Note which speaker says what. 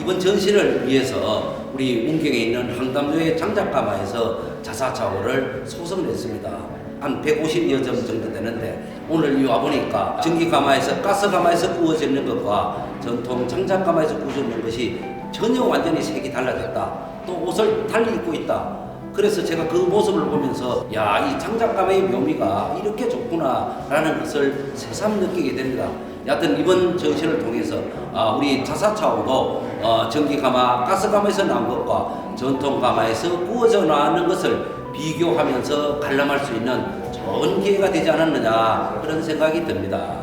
Speaker 1: 이번 전시를 위해서 우리 문경에 있는 항담조의 장작가마에서 자사차고를 소성했습니다. 한 150여 점 정도 되는데 오늘 와보니까 전기가마에서 가스가마에서 구워지는 것과 전통 장작가마에서 구워지는 것이 전혀 완전히 색이 달라졌다. 또 옷을 달리 입고 있다. 그래서 제가 그 모습을 보면서 야, 이 장작가마의 묘미가 이렇게 좋구나 라는 것을 새삼 느끼게 됩니다. 여하튼 이번 전시를 통해서 우리 자사차고도 전기가마, 가스가마에서 나온 것과 전통가마에서 구워져 나오는 것을 비교하면서 관람할 수 있는 좋은 기회가 되지 않았느냐 그런 생각이 듭니다.